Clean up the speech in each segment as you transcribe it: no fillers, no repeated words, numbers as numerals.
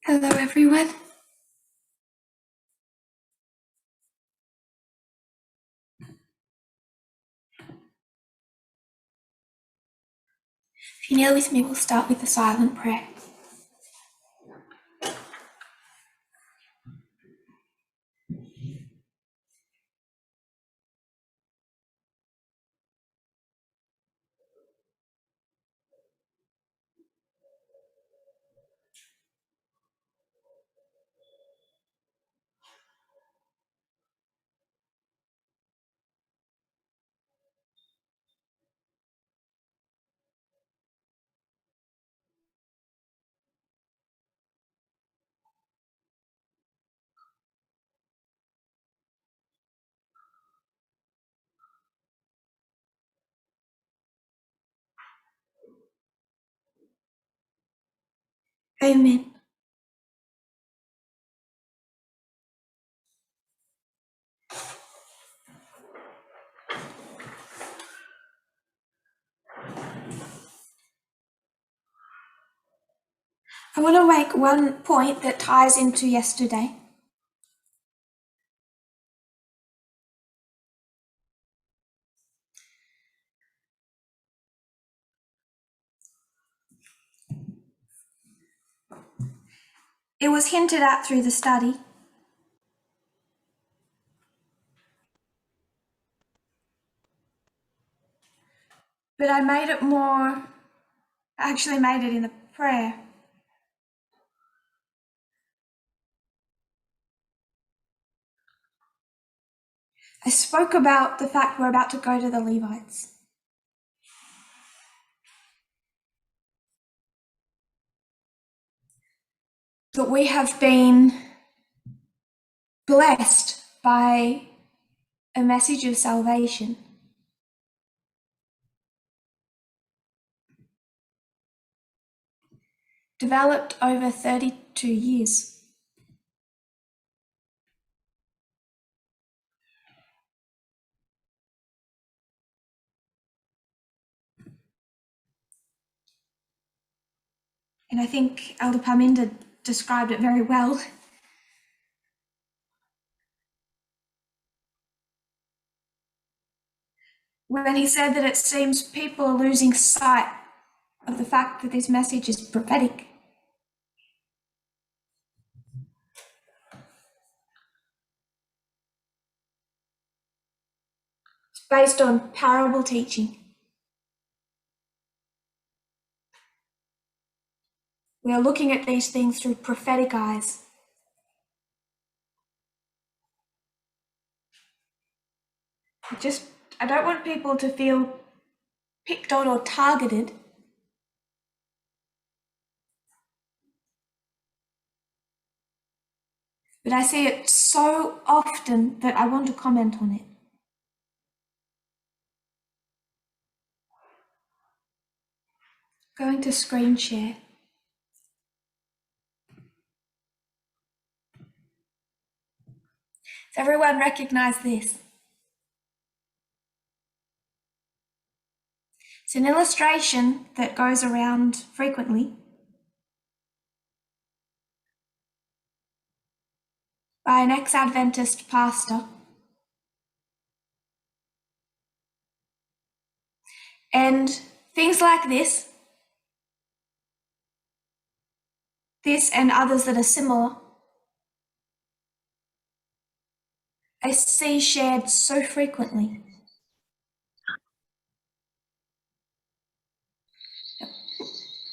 Hello, everyone. If you kneel with me, we'll start with the silent prayer. Amen. I want to make one point that ties into yesterday. It was hinted at through the study, but I actually made it in the prayer. I spoke about the fact we're about to go to the Levites. That we have been blessed by a message of salvation. Developed over 32 years. And I think Elder Parminder described it very well. When he said that it seems people are losing sight of the fact that this message is prophetic. It's based on parable teaching. We are looking at these things through prophetic eyes. I don't want people to feel picked on or targeted. But I see it so often that I want to comment on it. Going to screen share. Does everyone recognize this? It's an illustration that goes around frequently by an ex-Adventist pastor. And things like this and others that are similar, I see shared so frequently.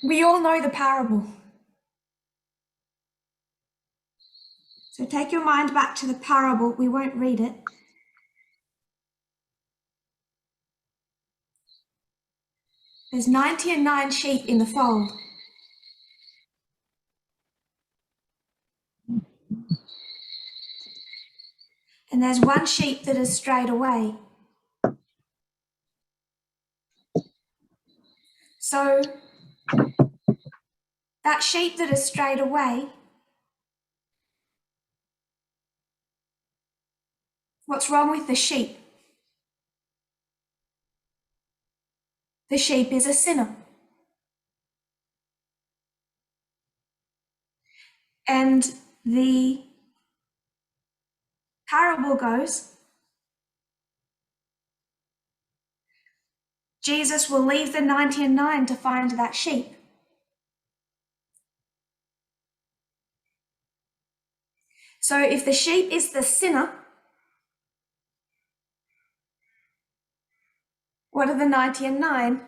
We all know the parable. So take your mind back to the parable. We won't read it. There's 99 sheep in the fold. And there's one sheep that has strayed away. So that sheep that has strayed away, what's wrong with the sheep? The sheep is a sinner. The parable goes, Jesus will leave the 99 to find that sheep. So if the sheep is the sinner, what are the 99?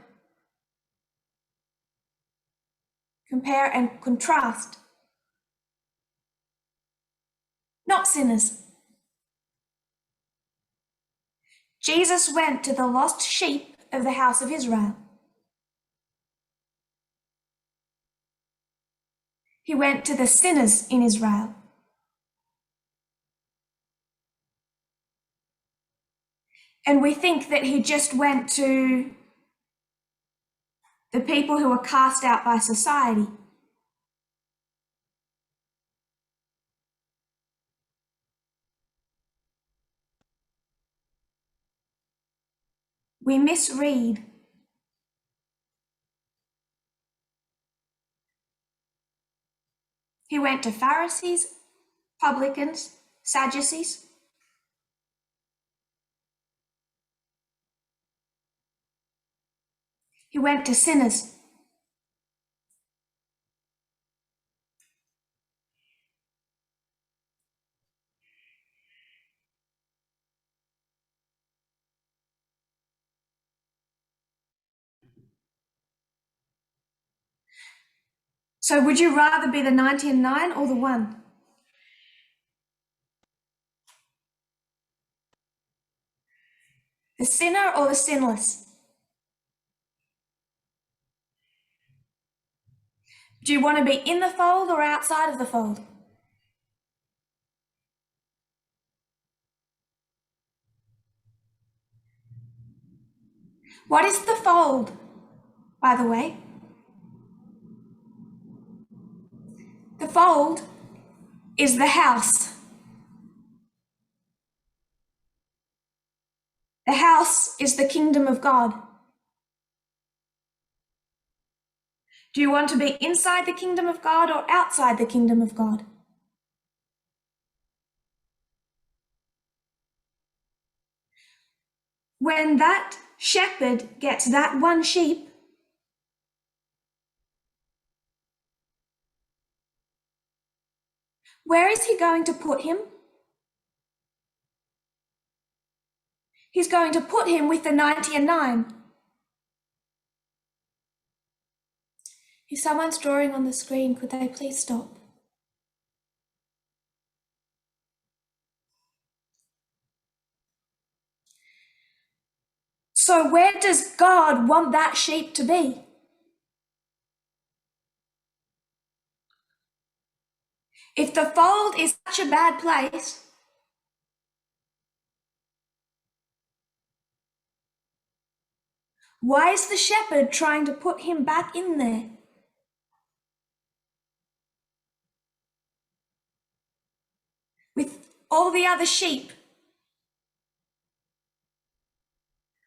Compare and contrast. Not sinners. Jesus went to the lost sheep of the house of Israel. He went to the sinners in Israel. And we think that he just went to the people who were cast out by society. We misread. He went to Pharisees, publicans, Sadducees. He went to sinners. So would you rather be the 99 or the 1? The sinner or the sinless? Do you want to be in the fold or outside of the fold? What is the fold, by the way? The fold is the house. The house is the kingdom of God. Do you want to be inside the kingdom of God or outside the kingdom of God? When that shepherd gets that one sheep, where is he going to put him? He's going to put him with the 99. If someone's drawing on the screen, could they please stop? So where does God want that sheep to be? If the fold is such a bad place, why is the shepherd trying to put him back in there? With all the other sheep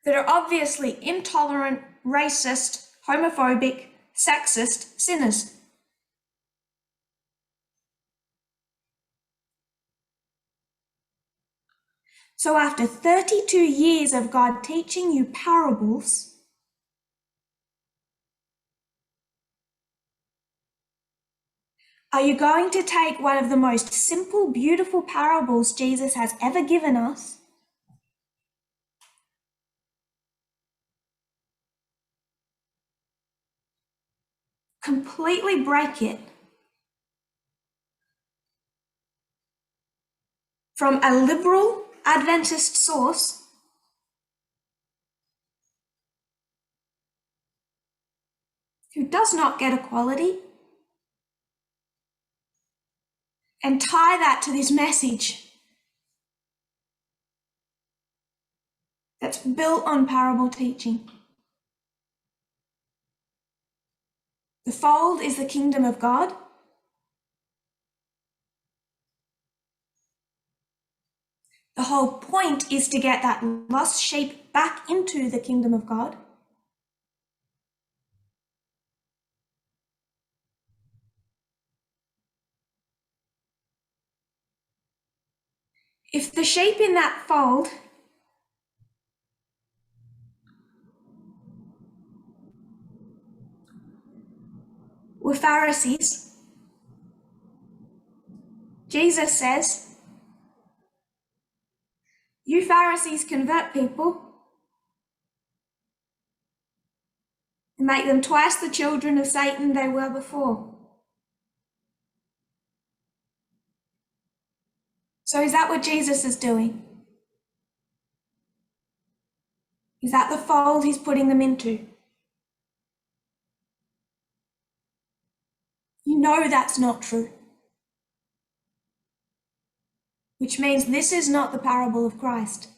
that are obviously intolerant, racist, homophobic, sexist sinners. So after 32 years of God teaching you parables, are you going to take one of the most simple, beautiful parables Jesus has ever given us completely break it from a liberal Adventist source who does not get equality and tie that to this message that's built on parable teaching? The fold is the kingdom of God. The whole point is to get that lost sheep back into the kingdom of God. If the sheep in that fold were Pharisees, Jesus says, you Pharisees convert people and make them twice the children of Satan they were before. So is that what Jesus is doing? Is that the fold he's putting them into? You know that's not true. Which means this is not the parable of Christ.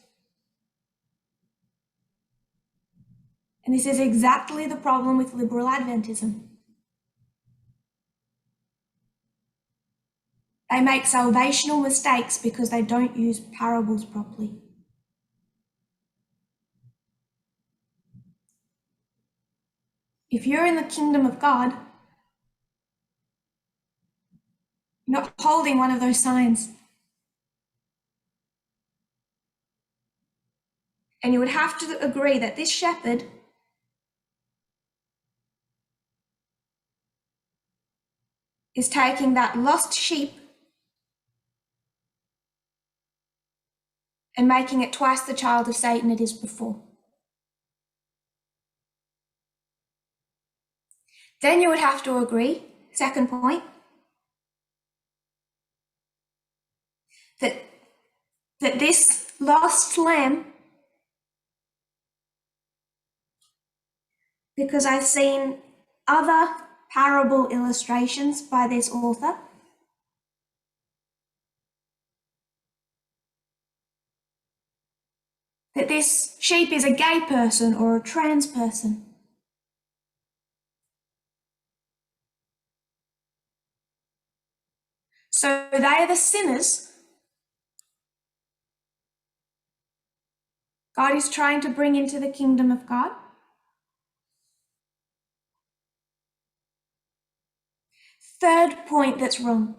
And this is exactly the problem with liberal Adventism. They make salvational mistakes because they don't use parables properly. If you're in the kingdom of God, you're not holding one of those signs. And you would have to agree that this shepherd is taking that lost sheep and making it twice the child of Satan it is before. Then you would have to agree, second point, that this lost lamb, because I've seen other parable illustrations by this author, that this sheep is a gay person or a trans person. So they are the sinners God is trying to bring into the kingdom of God. Third point that's wrong.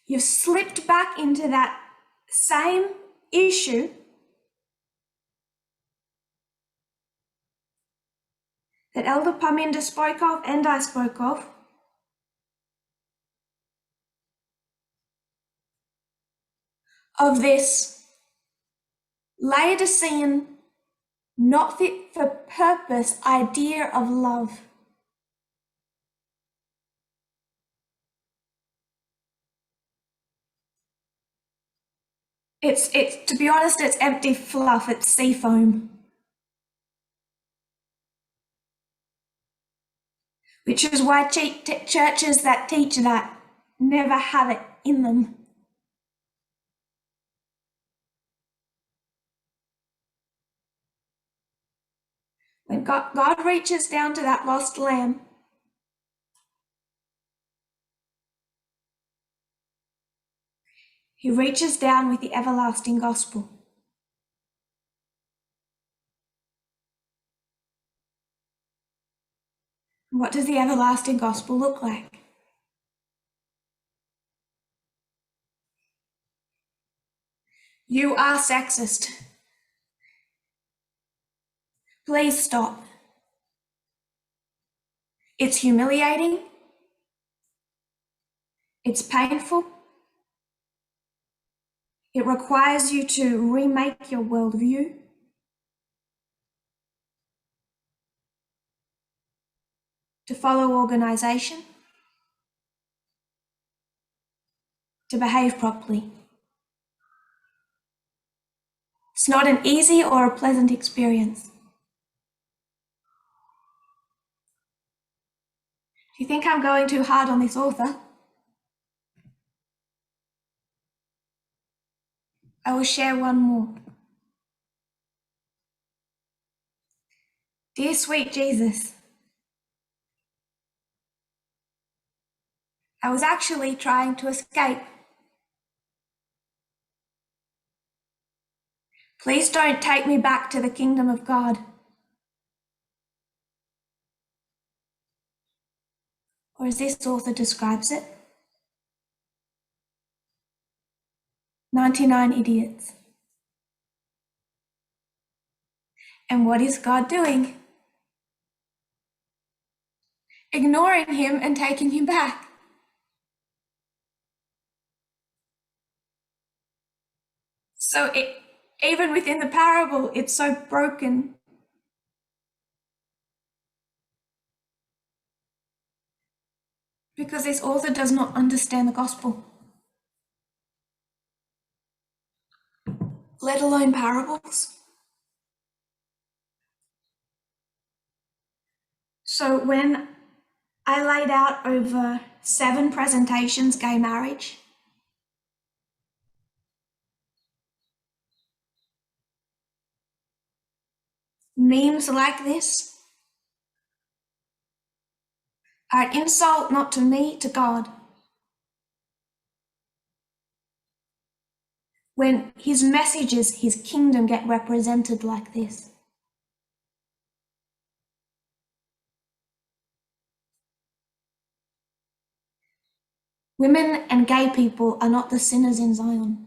You've slipped back into that same issue that Elder Parminder spoke of and I spoke of this Laodicean, not fit for purpose idea of love. It's to be honest, it's empty fluff, it's sea foam. Which is why churches that teach that never have it in them. When God reaches down to that lost lamb, he reaches down with the everlasting gospel. What does the everlasting gospel look like? You are sexist. Please stop. It's humiliating. It's painful. It requires you to remake your worldview. To follow organisation. To behave properly. It's not an easy or a pleasant experience. Do you think I'm going too hard on this author? I will share one more. Dear sweet Jesus, I was actually trying to escape. Please don't take me back to the kingdom of God. Or as this author describes it, 99 idiots. And what is God doing? Ignoring him and taking him back. So even within the parable, it's so broken. Because this author does not understand the gospel, let alone parables. So when I laid out over 7 presentations gay marriage, memes like this are an insult not to me, to God. When his messages, his kingdom get represented like this. Women and gay people are not the sinners in Zion.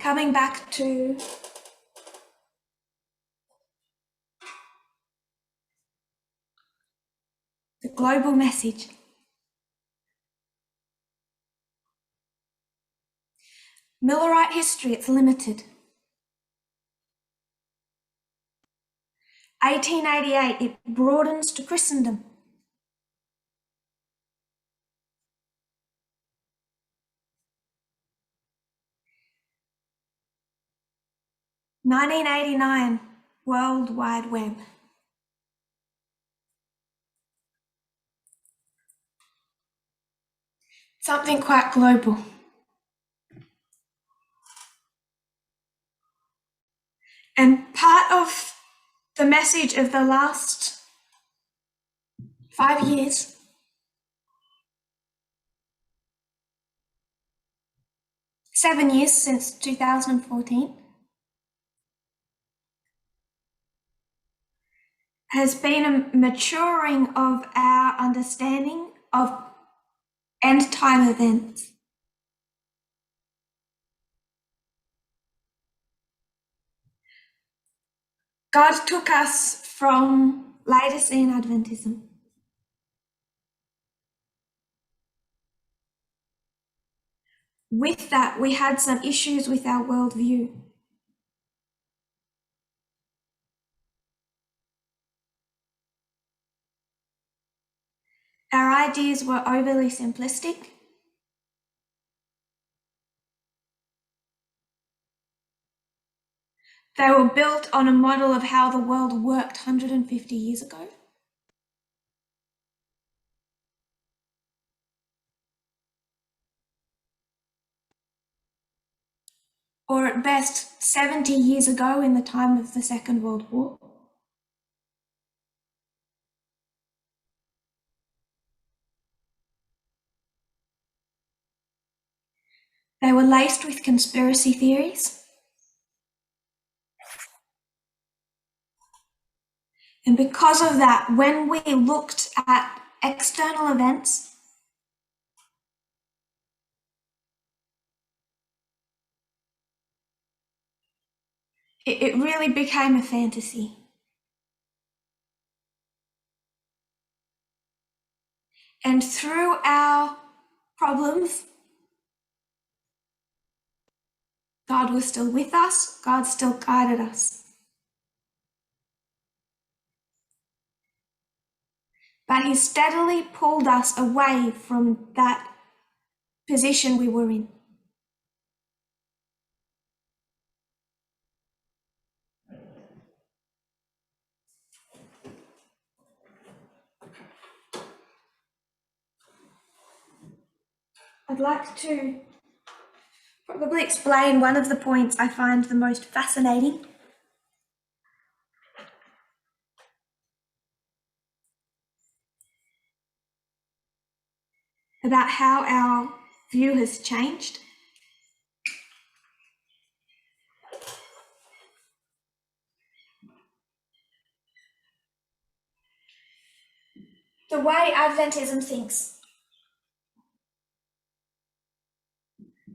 Coming back to the global message. Millerite history, it's limited. 1888, it broadens to Christendom. (1989) World Wide Web. Something quite global. And part of the message of the last 5 years (7 years since 2014) has been a maturing of our understanding of end time events. God took us from Laodicean Adventism. With that, we had some issues with our worldview. Our ideas were overly simplistic. They were built on a model of how the world worked 150 years ago. Or at best 70 years ago in the time of the Second World War. They were laced with conspiracy theories. And because of that, when we looked at external events, it really became a fantasy. And through our problems, God was still with us, God still guided us. But he steadily pulled us away from that position we were in. I'd like to probably explain one of the points I find the most fascinating. About how our view has changed. the way Adventism thinks,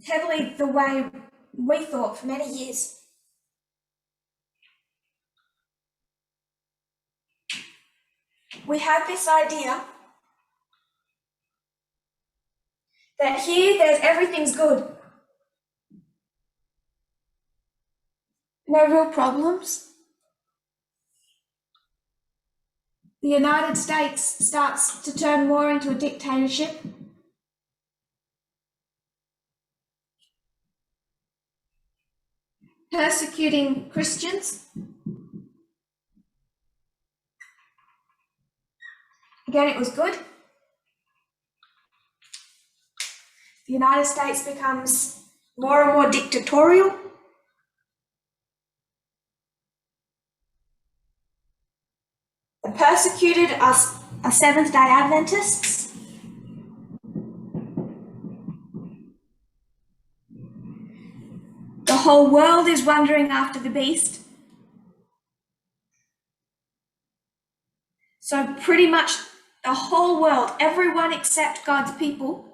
heavily the way we thought for many years. We have this idea that here there's everything's good. No real problems. The United States starts to turn more into a dictatorship. Persecuting Christians. Again, it was good. The United States becomes more and more dictatorial. The persecuted are Seventh-day Adventists. The whole world is wandering after the beast. So pretty much the whole world, everyone except God's people,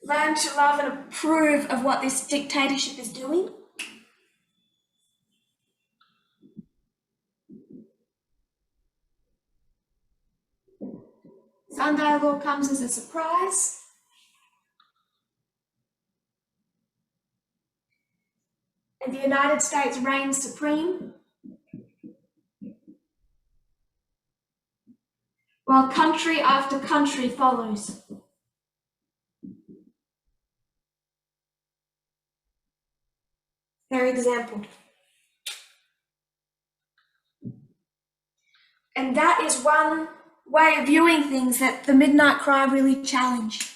learn to love and approve of what this dictatorship is doing. Sunday law comes as a surprise. And the United States reigns supreme, while country after country follows. They're exampled. And that is one way of viewing things that the Midnight Cry really challenged.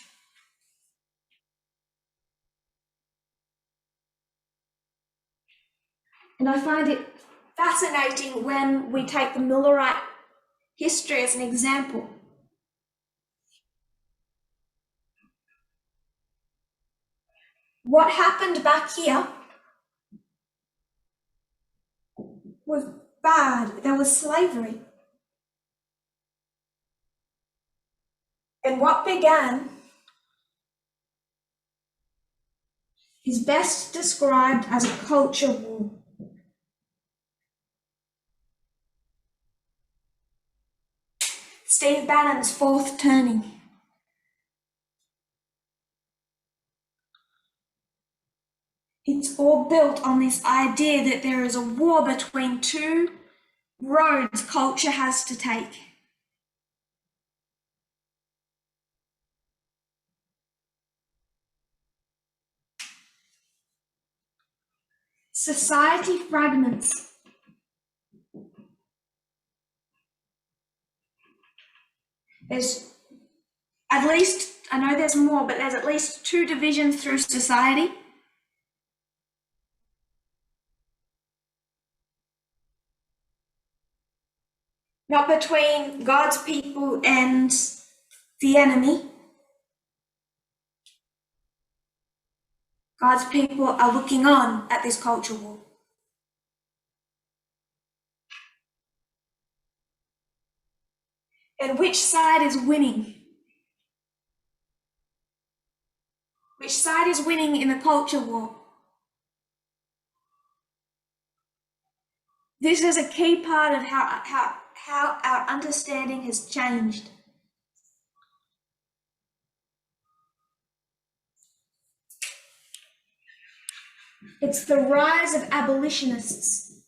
And I find it fascinating when we take the Millerite history as an example. What happened back here was bad. There was slavery. And what began is best described as a culture war. Steve Bannon's fourth turning. It's all built on this idea that there is a war between two roads culture has to take. Society fragments. There's at least, I know there's more, but there's at least two divisions through society. Not between God's people and the enemy. God's people are looking on at this culture war. And which side is winning? Which side is winning in the culture war? This is a key part of how our understanding has changed. It's the rise of abolitionists.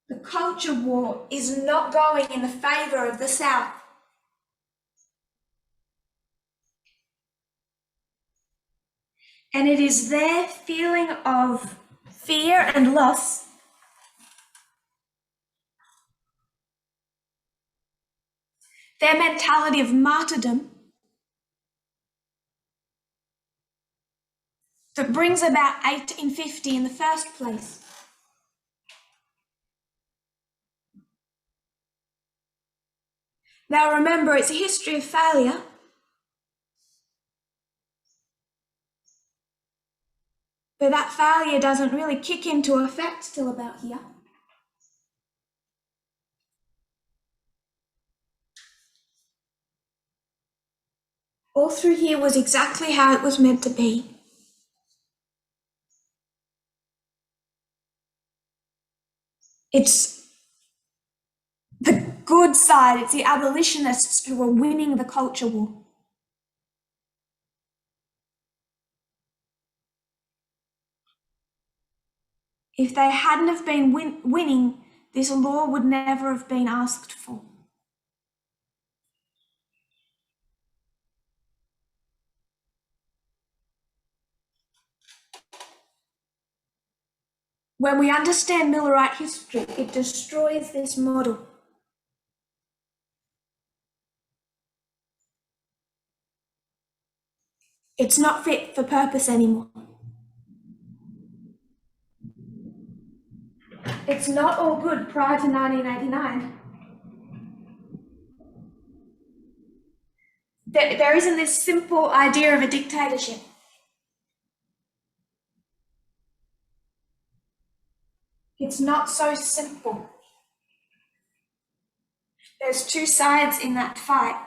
The culture war is not going in the favour of the South. And it is their feeling of fear and loss their mentality of martyrdom that brings about 1850 in the first place. Now remember, it's a history of failure. But that failure doesn't really kick into effect till about here. All through here was exactly how it was meant to be. It's the good side, it's the abolitionists who are winning the culture war. If they hadn't have been winning, this law would never have been asked for. When we understand Millerite history, it destroys this model. It's not fit for purpose anymore. It's not all good prior to 1989. There isn't this simple idea of a dictatorship. It's not so simple. There's two sides in that fight.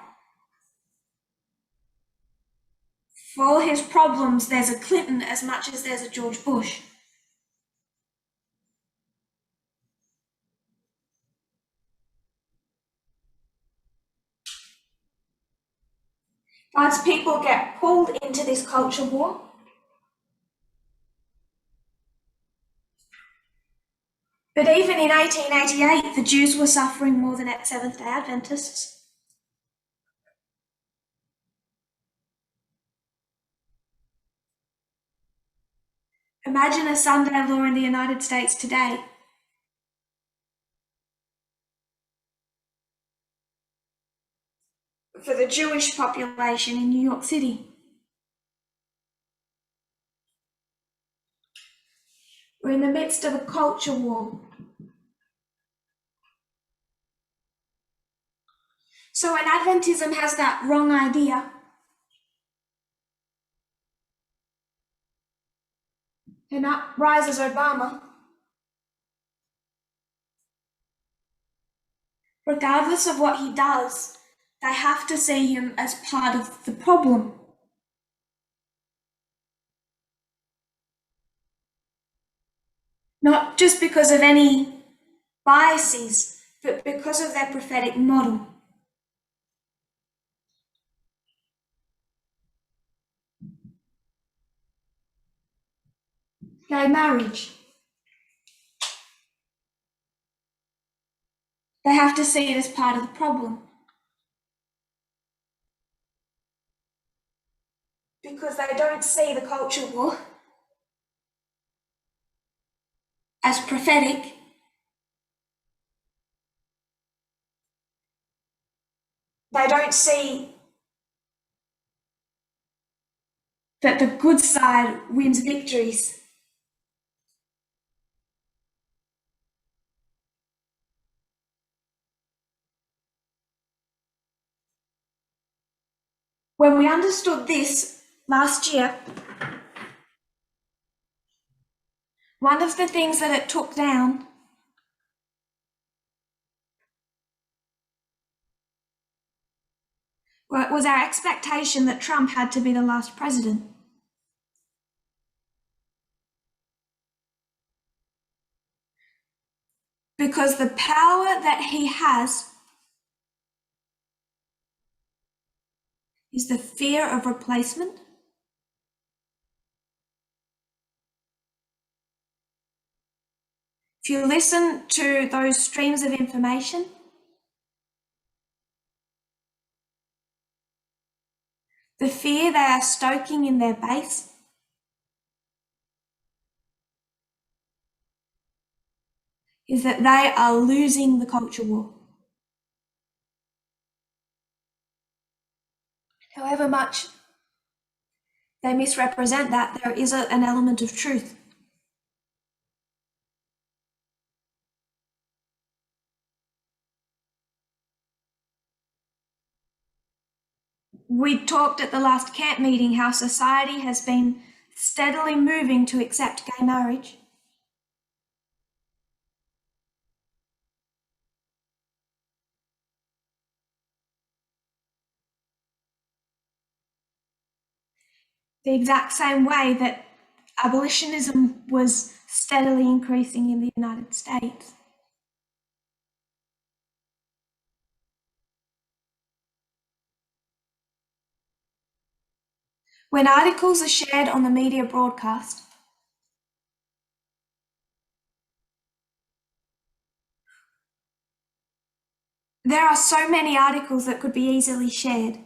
For all his problems, there's a Clinton as much as there's a George Bush. As people get pulled into this culture war, but even in 1888, the Jews were suffering more than Seventh-day Adventists. Imagine a Sunday law in the United States today. For the Jewish population in New York City. We're in the midst of a culture war. So when Adventism has that wrong idea, and up rises Obama, regardless of what he does, they have to see him as part of the problem. Not just because of any biases, but because of their prophetic model. Gay marriage. They have to see it as part of the problem. Because they don't see the culture war as prophetic. They don't see that the good side wins victories. When we understood this last year, one of the things that it took down was our expectation that Trump had to be the last president. Because the power that he has is the fear of replacement. If you listen to those streams of information, the fear they are stoking in their base is that they are losing the culture war. However much they misrepresent that, there is an element of truth. We talked at the last camp meeting how society has been steadily moving to accept gay marriage. The exact same way that abolitionism was steadily increasing in the United States. When articles are shared on the media broadcast, there are so many articles that could be easily shared.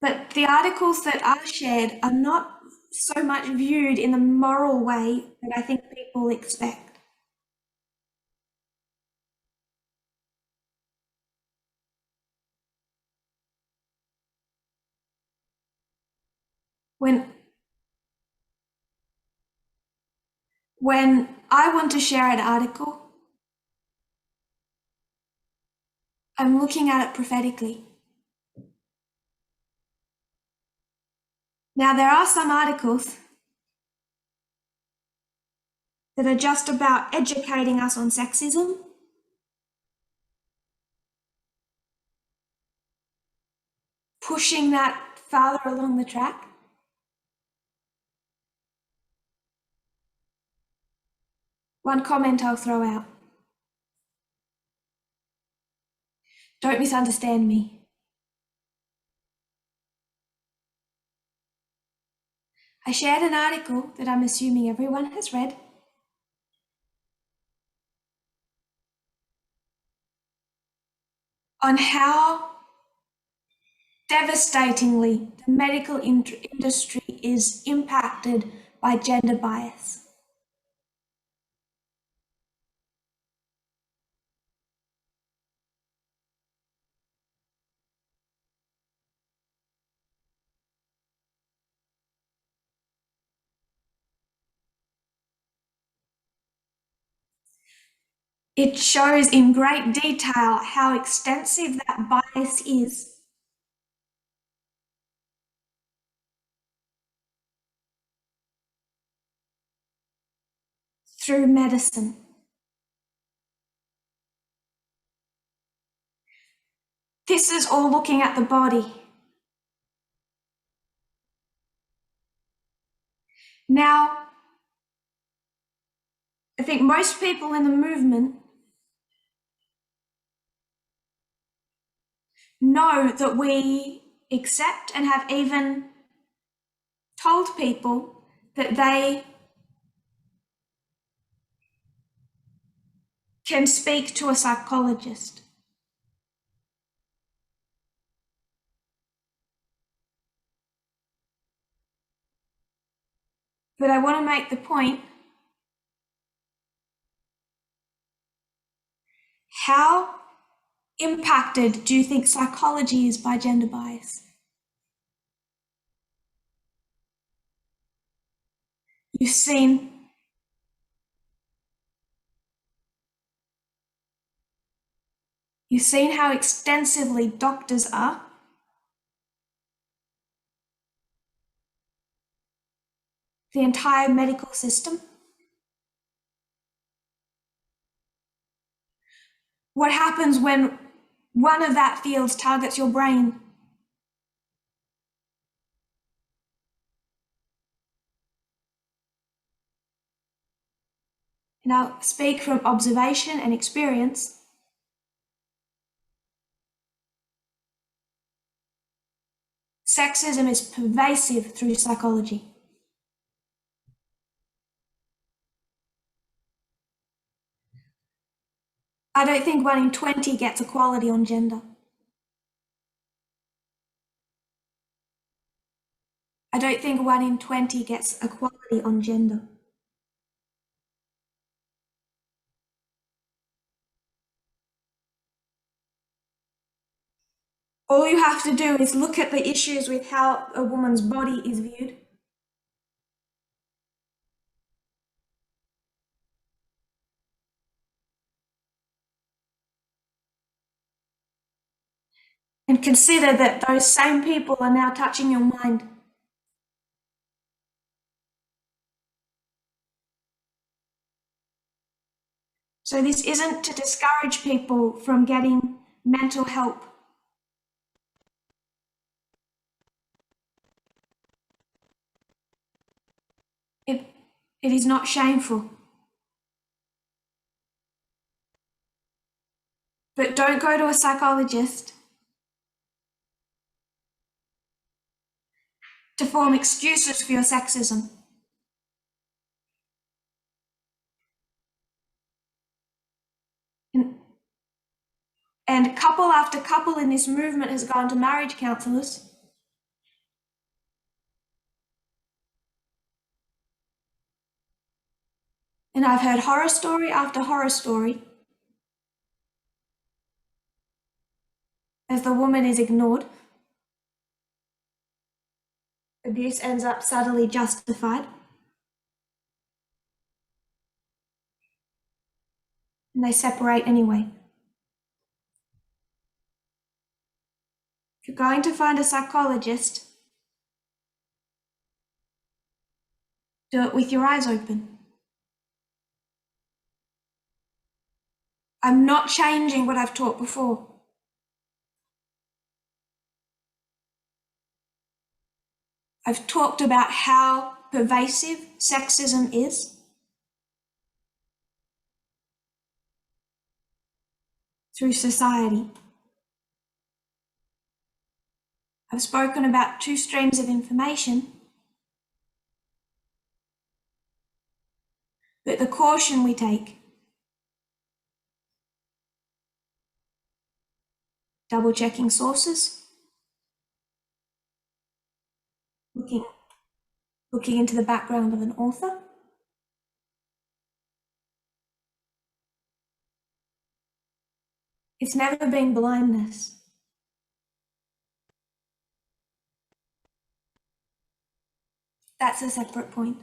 But the articles that are shared are not so much viewed in the moral way that I think people expect. When I want to share an article, I'm looking at it prophetically. Now, there are some articles that are just about educating us on sexism, pushing that farther along the track. One comment I'll throw out. Don't misunderstand me. I shared an article that I'm assuming everyone has read on how devastatingly the medical industry is impacted by gender bias. It shows in great detail how extensive that bias is. Through medicine. This is all looking at the body. Now, I think most people in the movement know that we accept and have even told people that they can speak to a psychologist. But I want to make the point, how impacted do you think psychology is by gender bias? You've seen how extensively doctors are. The entire medical system. What happens when one of that field targets your brain? And I'll speak from observation and experience. Sexism is pervasive through psychology. I don't think 1 in 20 gets equality on gender. I don't think 1 in 20 gets equality on gender. All you have to do is look at the issues with how a woman's body is viewed. And consider that those same people are now touching your mind. So this isn't to discourage people from getting mental help. It is not shameful. But don't go to a psychologist to form excuses for your sexism. And couple after couple in this movement has gone to marriage counsellors. And I've heard horror story after horror story as the woman is ignored. Abuse ends up subtly justified. And they separate anyway. If you're going to find a psychologist, do it with your eyes open. I'm not changing what I've taught before. I've talked about how pervasive sexism is through society. I've spoken about two streams of information, but the caution we take. Double checking sources, looking into the background of an author, it's never been blindness. That's a separate point.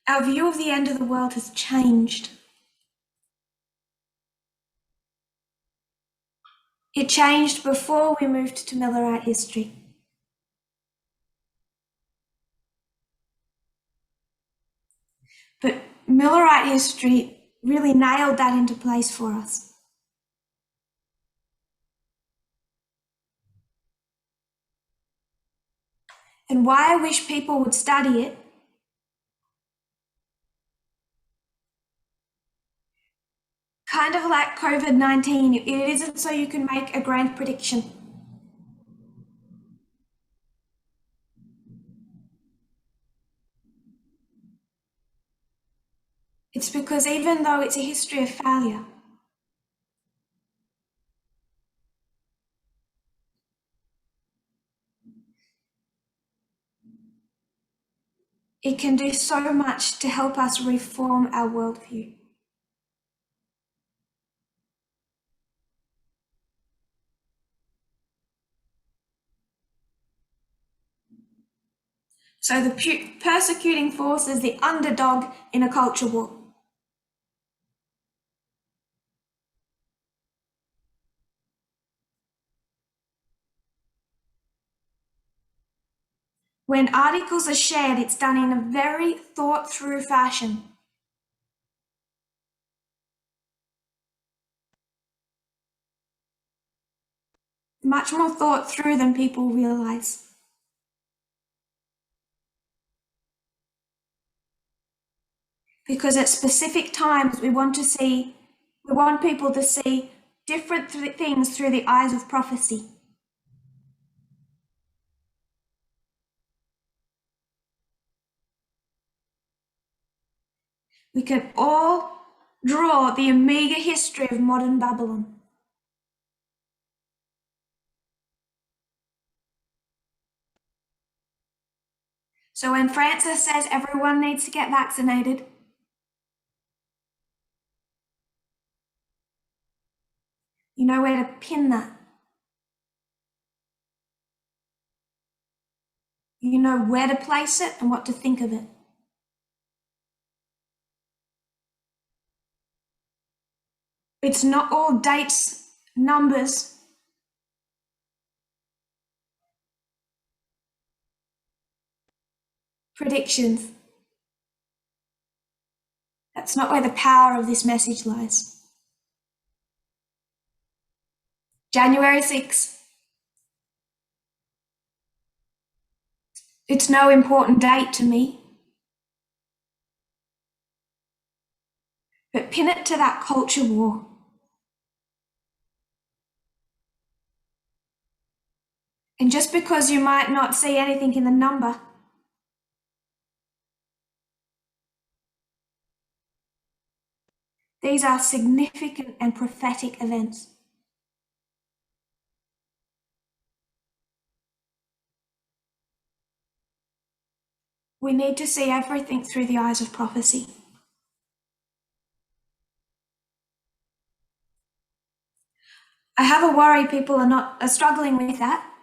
Our view of the end of the world has changed. It changed before we moved to Millerite history. But Millerite history really nailed that into place for us. And why I wish people would study it kind of like COVID-19, it isn't so you can make a grand prediction. It's because even though it's a history of failure, it can do so much to help us reform our worldview. So the persecuting force is the underdog in a culture war. When articles are shared, it's done in a very thought-through fashion. Much more thought through than people realize. Because at specific times we want people to see different things through the eyes of prophecy. We can all draw the Omega history of modern Babylon. So when Francis says everyone needs to get vaccinated, you know where to pin that. You know where to place it and what to think of it. It's not all dates, numbers. Predictions. That's not where the power of this message lies. January 6th. It's no important date to me. But pin it to that culture war. And just because you might not see anything in the number, these are significant and prophetic events. We need to see everything through the eyes of prophecy. I have a worry people are struggling with that.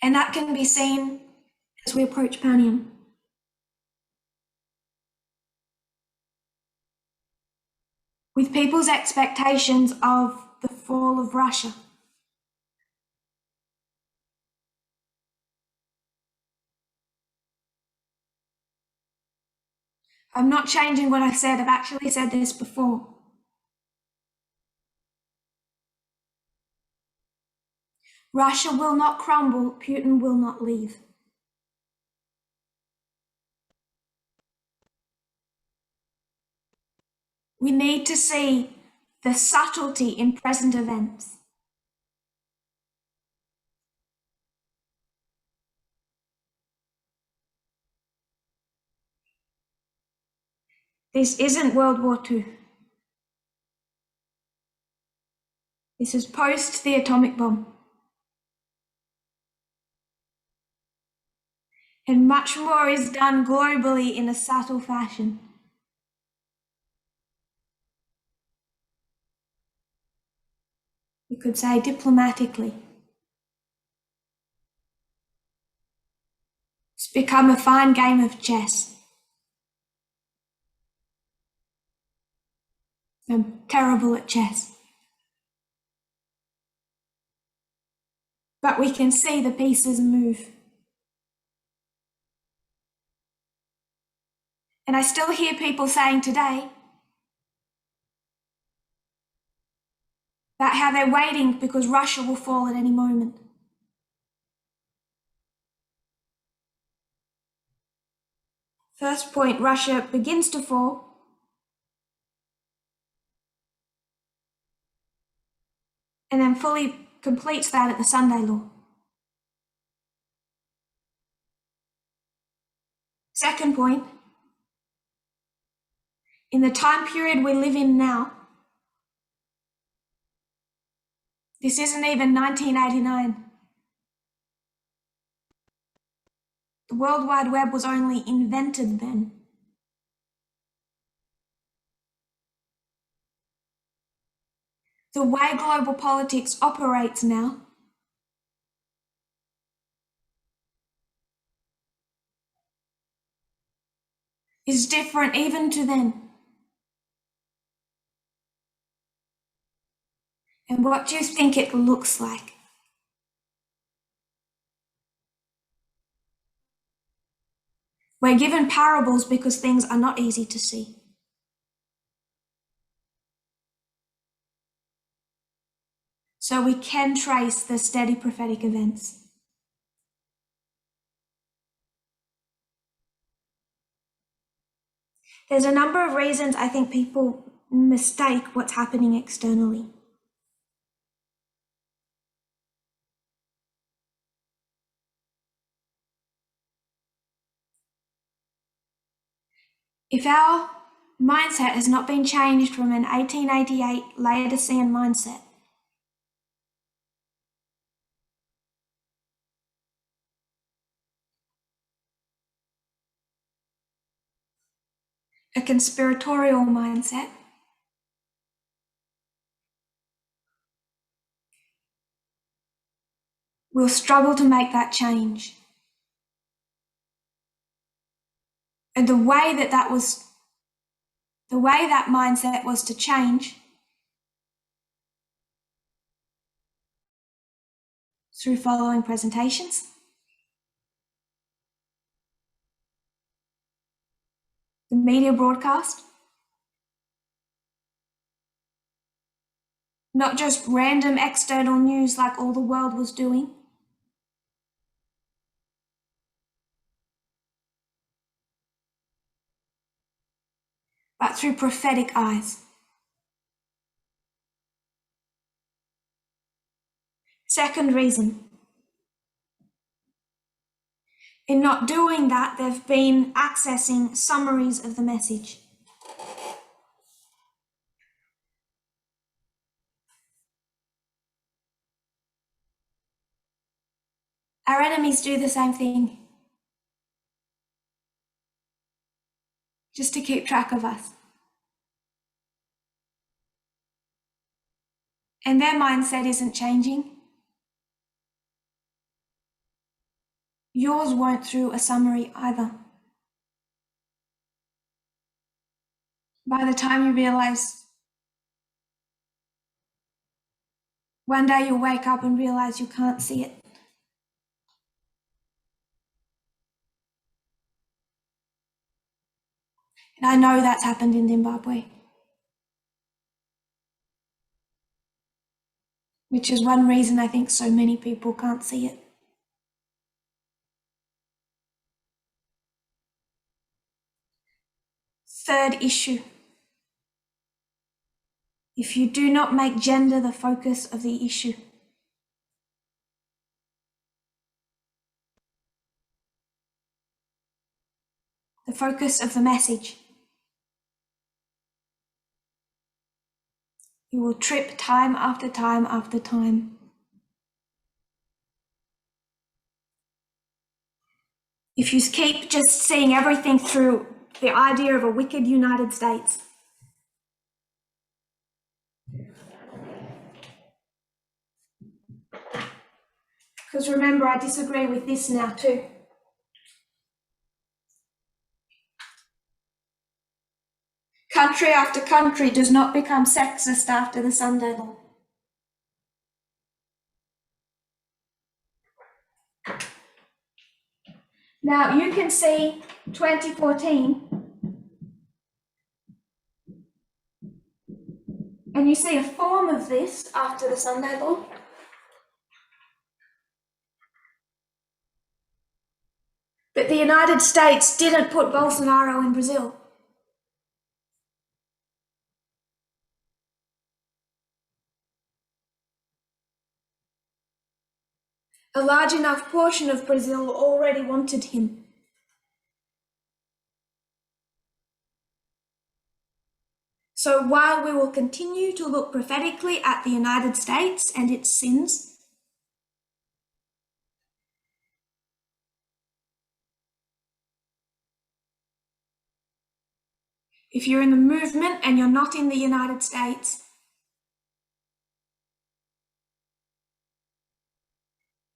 And that can be seen as we approach Panium. With people's expectations of the fall of Russia. I'm not changing what I said, I've actually said this before. Russia will not crumble, Putin will not leave. We need to see the subtlety in present events. This isn't World War II. This is post the atomic bomb. And much more is done globally in a subtle fashion. You could say diplomatically. It's become a fine game of chess. I'm terrible at chess. But we can see the pieces move. And I still hear people saying today about how they're waiting because Russia will fall at any moment. First point, Russia begins to fall. And then fully completes that at the Sunday Law. Second point, in the time period we live in now, this isn't even 1989. The World Wide Web was only invented then. The way global politics operates now is different even to then. And what do you think it looks like? We're given parables because things are not easy to see. So we can trace the steady prophetic events. There's a number of reasons I think people mistake what's happening externally. If our mindset has not been changed from an 1888 Laodicean mindset, a conspiratorial mindset, we'll struggle to make that change. And the way that mindset was to change through following presentations, the media broadcast, not just random external news like all the world was doing, but through prophetic eyes. Second reason, in not doing that, they've been accessing summaries of the message. Our enemies do the same thing, just to keep track of us. And their mindset isn't changing. Yours won't through a summary either. By the time you realize, one day you'll wake up and realize you can't see it. And I know that's happened in Zimbabwe, which is one reason I think so many people can't see it. Third issue, if you do not make gender the focus of the issue, the focus of the message, you will trip time after time after time. If you keep just seeing everything through the idea of a wicked United States, because remember, I disagree with this now too. Country after country does not become sexist after the Sunday Law. Now you can see 2014 and you see a form of this after the Sunday Law. But the United States didn't put Bolsonaro in Brazil. A large enough portion of Brazil already wanted him. So while we will continue to look prophetically at the United States and its sins, if you're in the movement and you're not in the United States,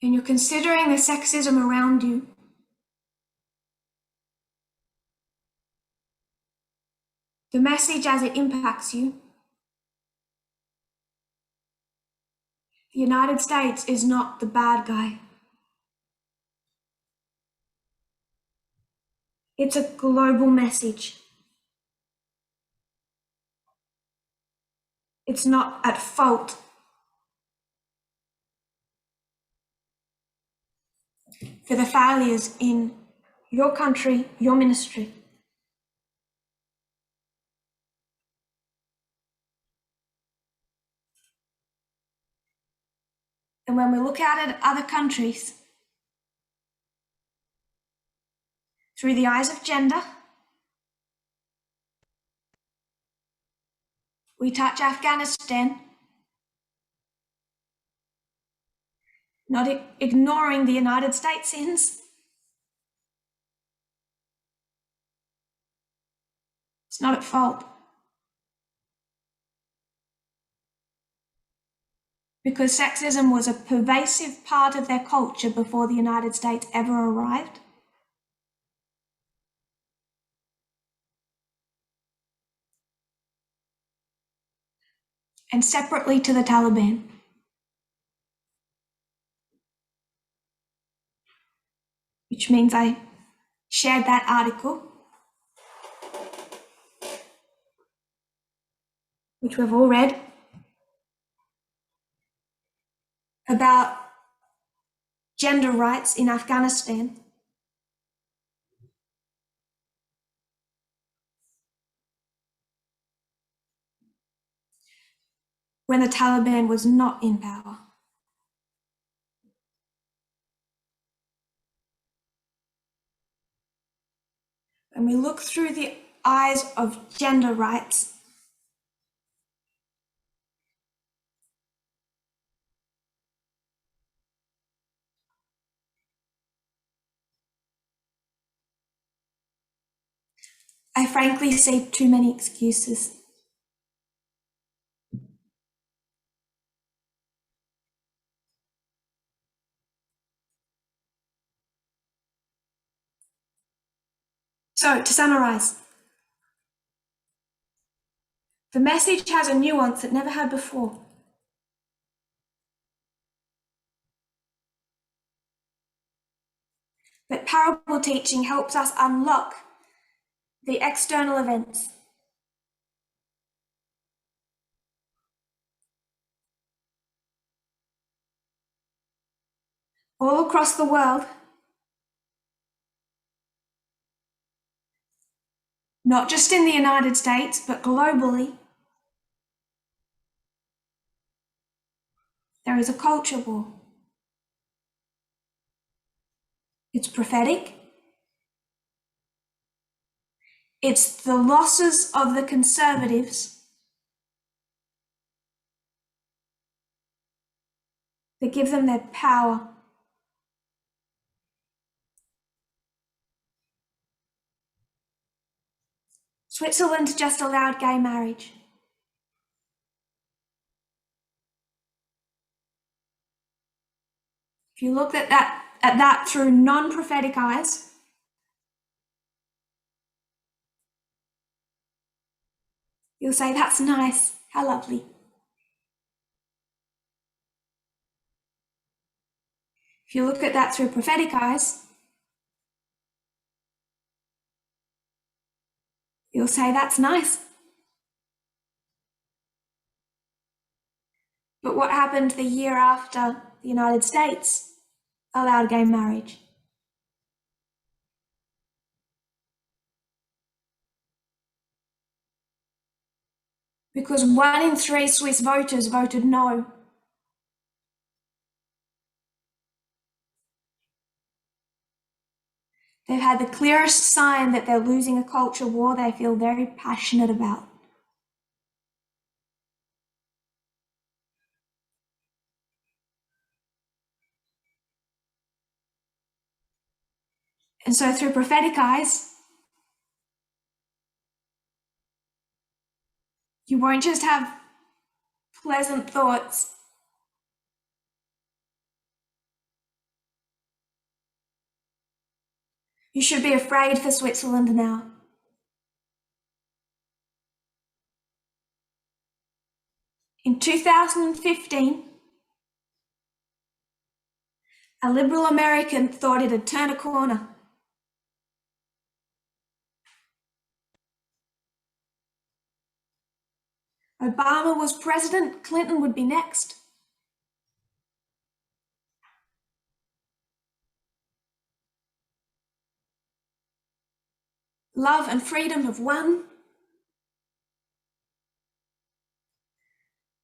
and you're considering the sexism around you, the message as it impacts you, the United States is not the bad guy. It's a global message. It's not at fault. For the failures in your country, your ministry. And when we look out at other countries through the eyes of gender, we touch Afghanistan, not ignoring the United States sins. It's not at fault. Because sexism was a pervasive part of their culture before the United States ever arrived. and separately to the Taliban. Which means I shared that article, which we've all read, about gender rights in Afghanistan. When the Taliban was not in power. When we look through the eyes of gender rights, I frankly see too many excuses. So, to summarise, the message has a nuance it never had before. But parable teaching helps us unlock the external events. All across the world, not just in the United States, but globally, there is a culture war. It's prophetic. It's the losses of the conservatives that give them their power. Switzerland just allowed gay marriage. If you look at that through non-prophetic eyes, you'll say, that's nice, how lovely. If you look at that through prophetic eyes, you'll say, that's nice. But what happened the year after the United States allowed gay marriage? Because 1 in 3 Swiss voters voted no. They've had the clearest sign that they're losing a culture war they feel very passionate about. And so through prophetic eyes, you won't just have pleasant thoughts. You should be afraid for Switzerland now. In 2015, a liberal American thought it'd turn a corner. Obama was president, Clinton would be next. Love and freedom have won.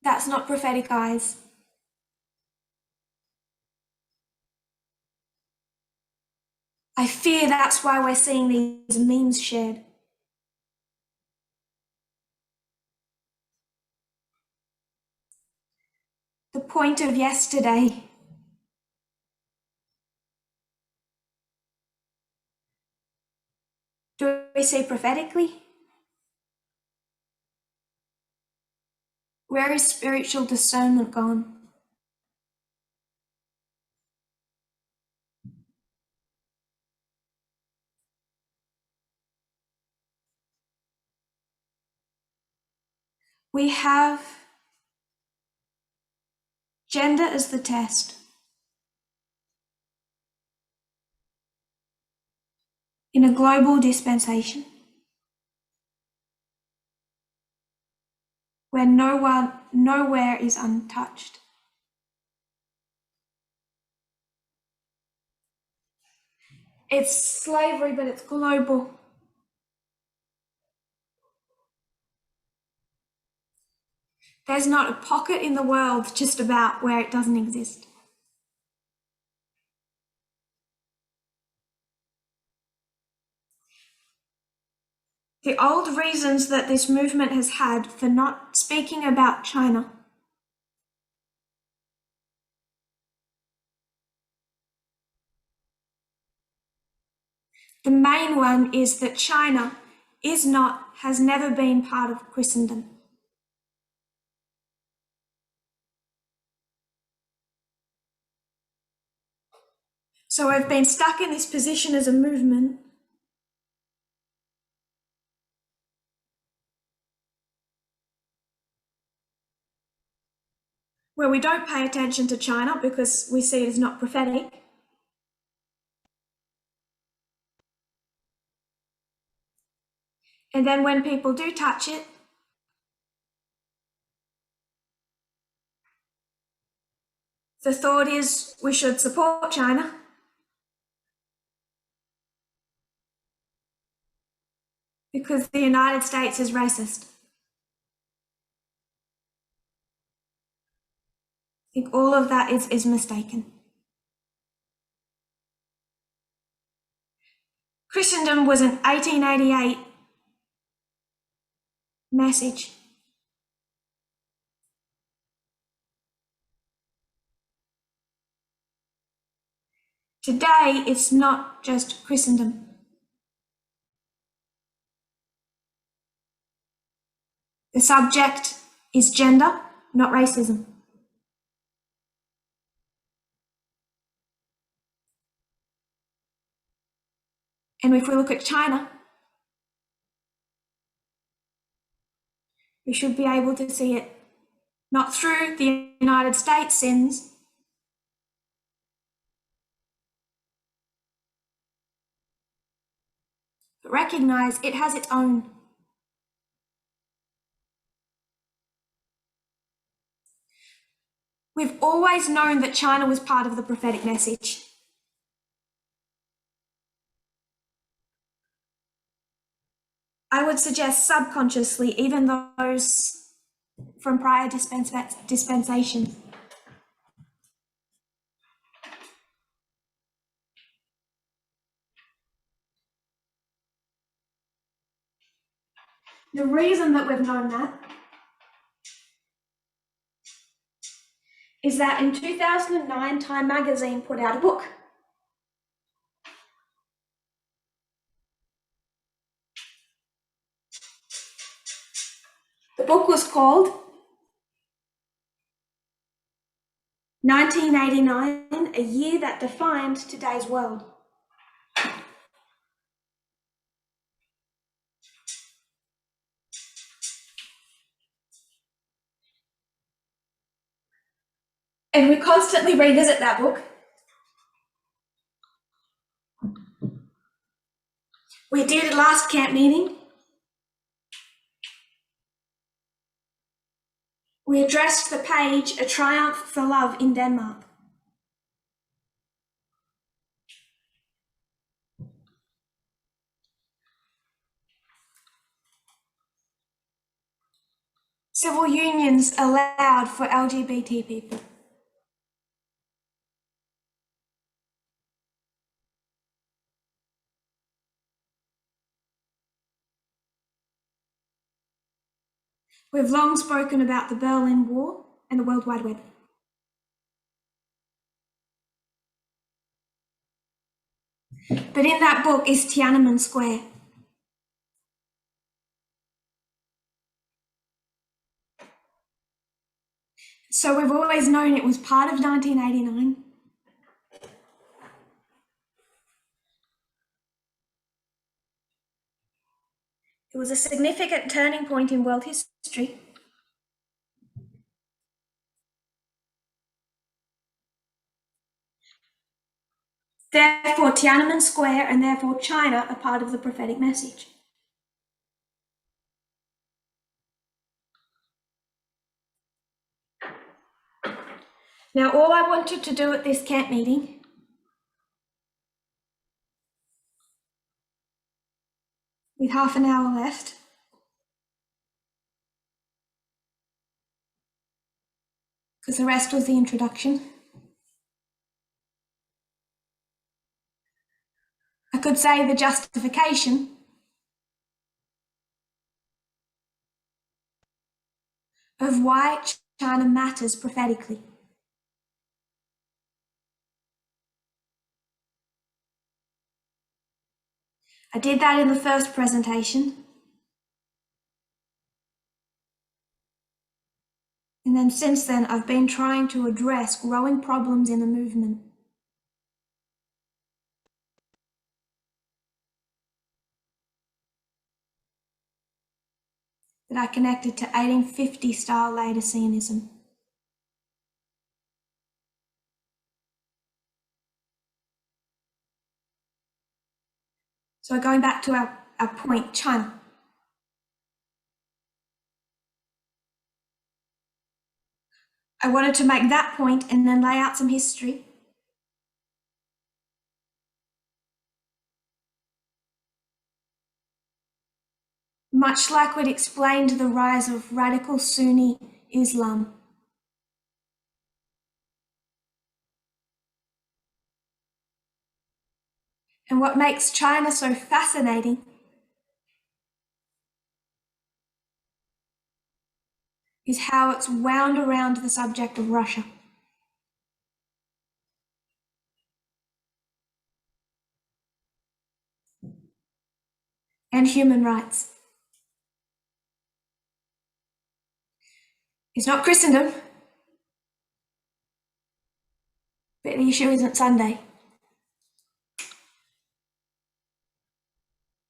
That's not prophetic eyes. I fear that's why we're seeing these memes shared. The point of yesterday. Do we see prophetically? Where is spiritual discernment gone? We have Gender as the test. In a global dispensation where nowhere is untouched. It's slavery, but it's global. There's not a pocket in the world just about where it doesn't exist. The old reasons that this movement has had for not speaking about China. The main one is that China has never been part of Christendom. So we've been stuck in this position as a movement where we don't pay attention to China because we see it as not prophetic. And then when people do touch it, the thought is we should support China because the United States is racist. I think all of that is mistaken. Christendom was an 1888 message. Today, it's not just Christendom. The subject is gender, not racism. And if we look at China, we should be able to see it not through the United States' sins, but recognise it has its own. We've always known that China was part of the prophetic message. I would suggest subconsciously, even those from prior dispensations. The reason that we've known that is that in 2009, Time magazine put out a book. The book was called 1989, a year that defined today's world. And we constantly revisit that book. We did a last camp meeting. We addressed the page, A Triumph for Love in Denmark. Civil unions allowed for LGBT people. We've long spoken about the Berlin Wall and the World Wide Web. But in that book is Tiananmen Square. So we've always known it was part of 1989. It was a significant turning point in world history. Tiananmen Square and therefore China are part of the prophetic message. Now, all I wanted to do at this camp meeting with half an hour left because the rest was the introduction. I could say the justification of why China matters prophetically. I did that in the first presentation. And then since then, I've been trying to address growing problems in the movement. That I connected to 1850 style Laodiceanism. So going back to our point, China. I wanted to make that point and then lay out some history. Much like we'd explained the rise of radical Sunni Islam. And what makes China so fascinating is how it's wound around the subject of Russia. And human rights. It's not Christendom, but the issue isn't Sunday.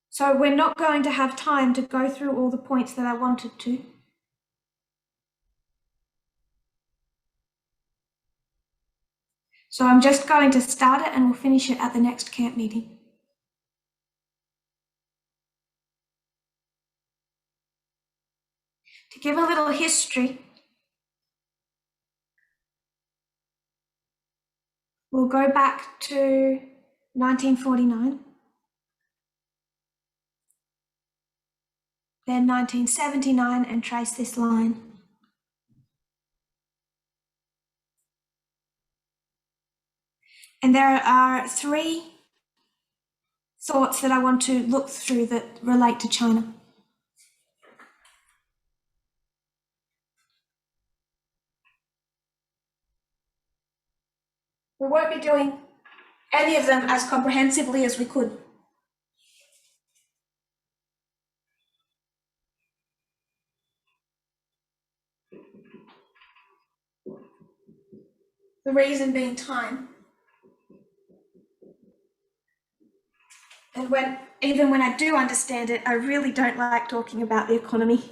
So we're not going to have time to go through all the points that I wanted to. So I'm just going to start it and we'll finish it at the next camp meeting. To give a little history, we'll go back to 1949, then 1979 and trace this line. And there are three thoughts that I want to look through that relate to China. We won't be doing any of them as comprehensively as we could. The reason being time. And even when I do understand it, I really don't like talking about the economy.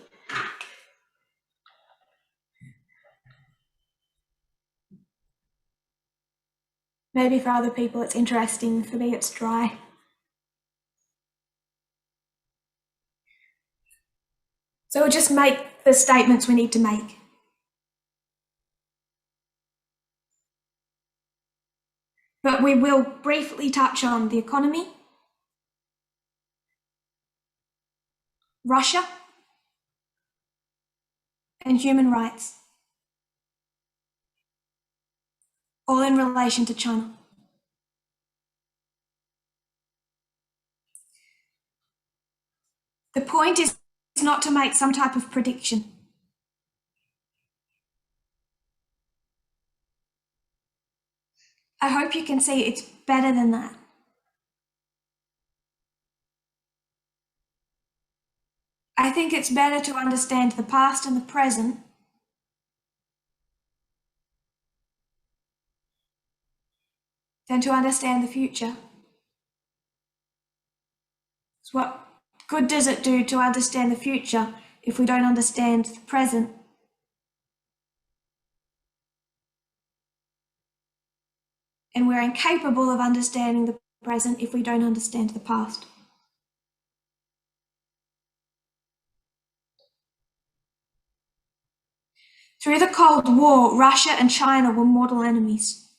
Maybe for other people it's interesting, for me it's dry. So we'll just make the statements we need to make. But we will briefly touch on the economy, Russia, and human rights, all in relation to China. The point is not to make some type of prediction. I hope you can see it's better than that. I think it's better to understand the past and the present than to understand the future. So what good does it do to understand the future if we don't understand the present? And we're incapable of understanding the present if we don't understand the past. Through the Cold War, Russia and China were mortal enemies.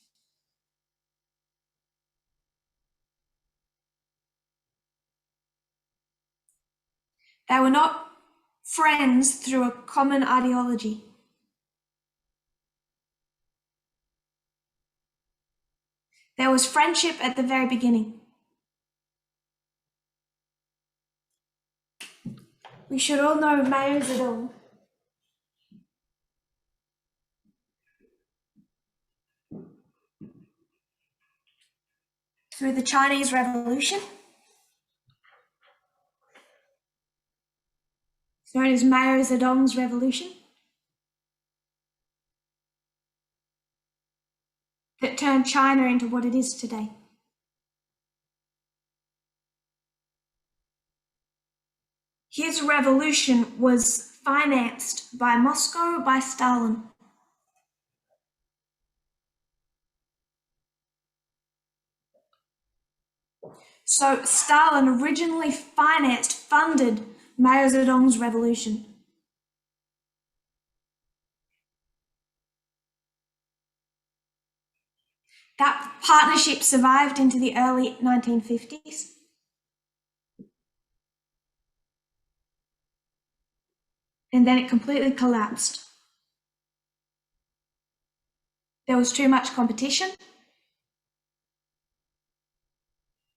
They were not friends through a common ideology. There was friendship at the very beginning. We should all know Mao Zedong. Through the Chinese Revolution, it's known as Mao Zedong's Revolution, that turned China into what it is today. His revolution was financed by Moscow by Stalin. So Stalin originally funded Mao Zedong's revolution. That partnership survived into the early 1950s. And then it completely collapsed. There was too much competition.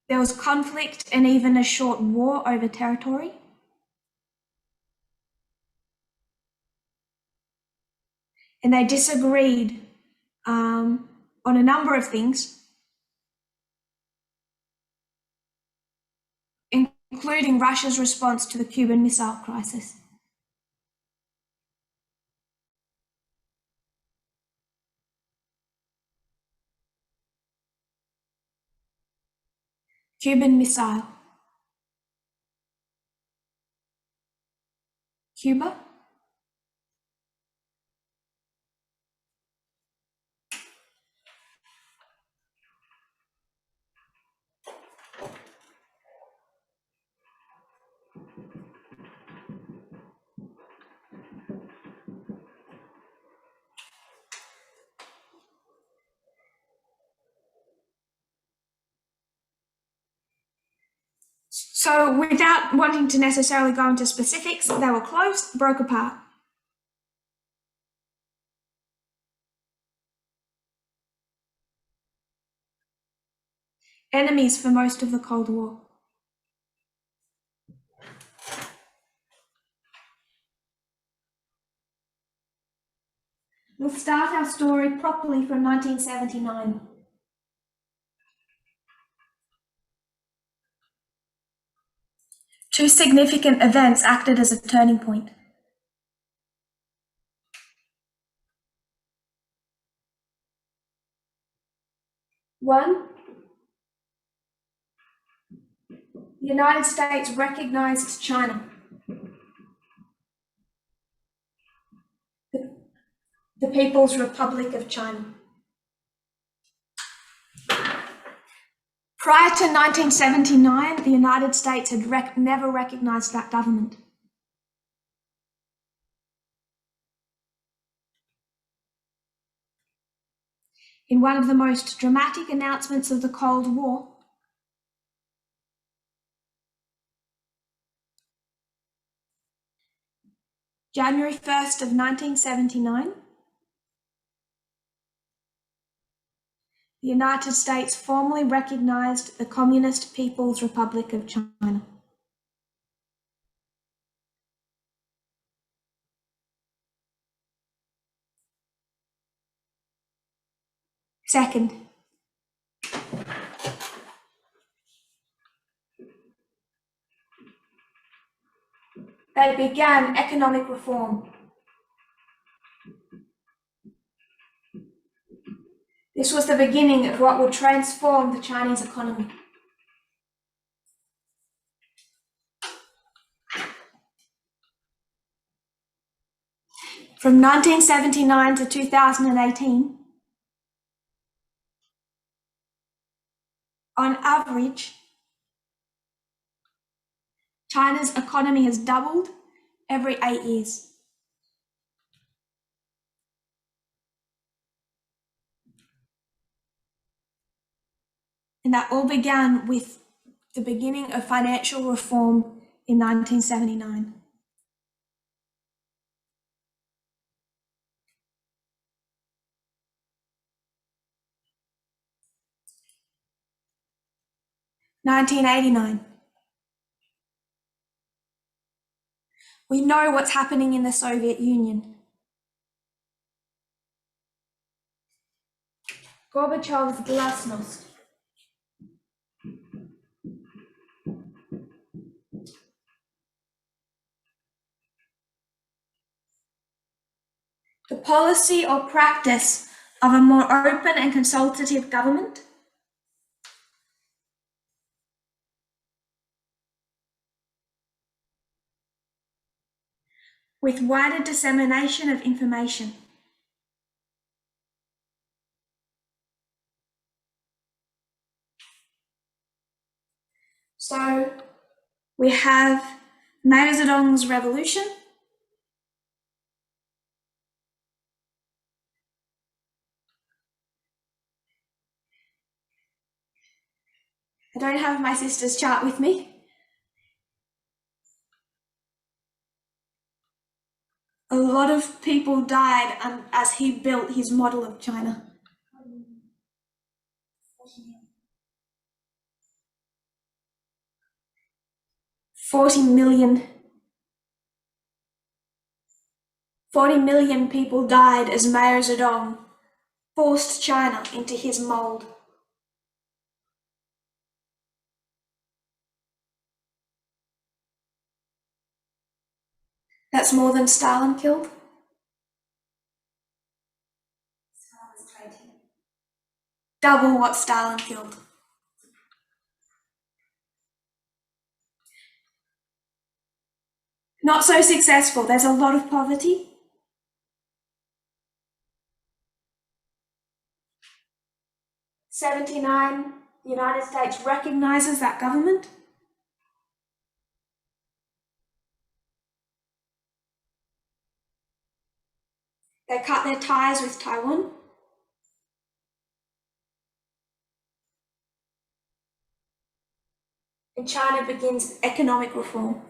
There was conflict and even a short war over territory. And they disagreed on a number of things, including Russia's response to the Cuban Missile Crisis. Cuban Missile. Cuba? So without wanting to necessarily go into specifics, they were close, broke apart. Enemies for most of the Cold War. We'll start our story properly from 1979. Two significant events acted as a turning point. One, the United States recognized China. The People's Republic of China. Prior to 1979, the United States had never recognized that government. In one of the most dramatic announcements of the Cold War, January 1st of 1979, the United States formally recognized the Communist People's Republic of China. Second, they began economic reform. This was the beginning of what would transform the Chinese economy. From 1979 to 2018, On average, China's economy has doubled every 8 years. And that all began with the beginning of financial reform in 1979. (1989). We know what's happening in the Soviet Union. Gorbachev's glasnost. The policy or practice of a more open and consultative government, with wider dissemination of information. So we have Mao Zedong's revolution, I don't have my sister's chart with me. A lot of people died as he built his model of China. 40 million people died as Mao Zedong forced China into his mold. That's more than Stalin killed. Double what Stalin killed. Not so successful. There's a lot of poverty. '79, the United States recognizes that government. They cut their ties with Taiwan. And China begins economic reform.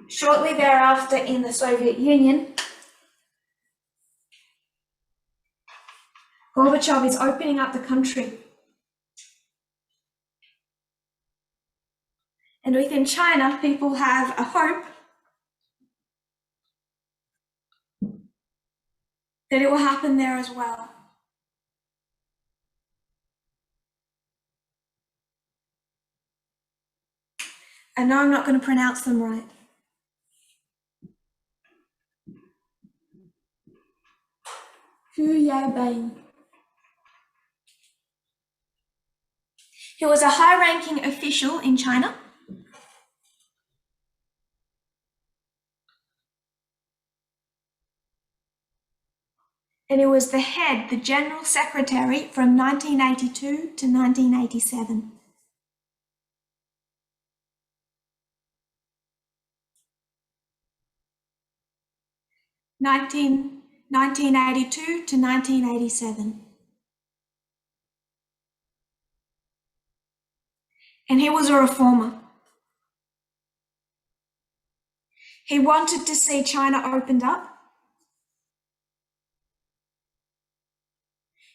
Shortly thereafter, in the Soviet Union, Gorbachev is opening up the country. And within China, people have a hope that it will happen there as well. I know I'm not going to pronounce them right. Hu Yaobang. He was a high-ranking official in China. And he was the head, the General Secretary from 1982 to 1987. (1982 to 1987. And he was a reformer. He wanted to see China opened up.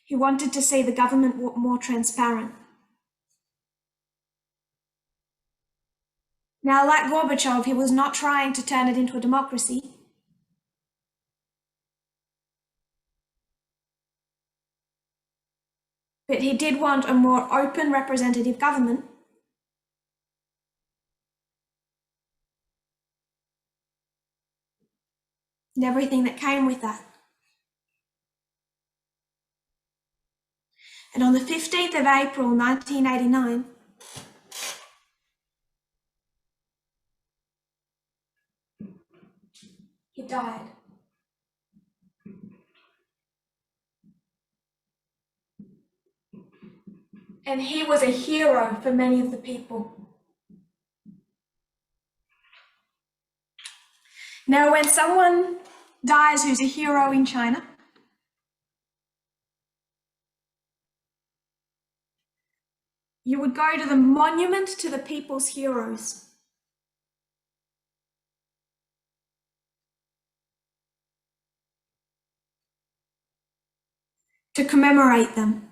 He wanted to see the government more transparent. Now, like Gorbachev, he was not trying to turn it into a democracy. But he did want a more open representative government. And everything that came with that. And on the 15th of April, 1989, he died. And he was a hero for many of the people. Now, when someone dies who's a hero in China, you would go to the monument to the people's heroes. To commemorate them.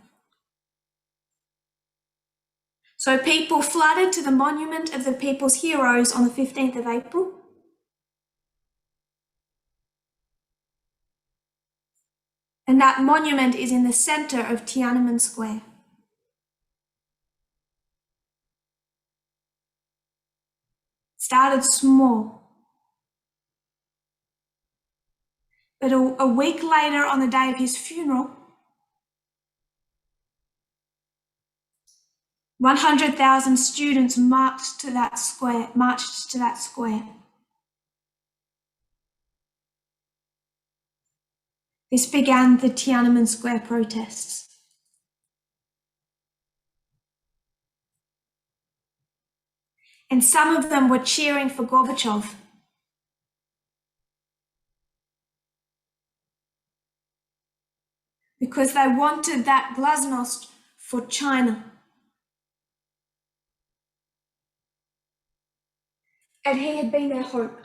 So people flooded to the monument of the people's heroes on the 15th of April. And that monument is in the center of Tiananmen Square. Started small. But a week later, on the day of his funeral, 100,000 students marched to that square. This began the Tiananmen Square protests. And some of them were cheering for Gorbachev. Because they wanted that glasnost for China. And he had been their hope.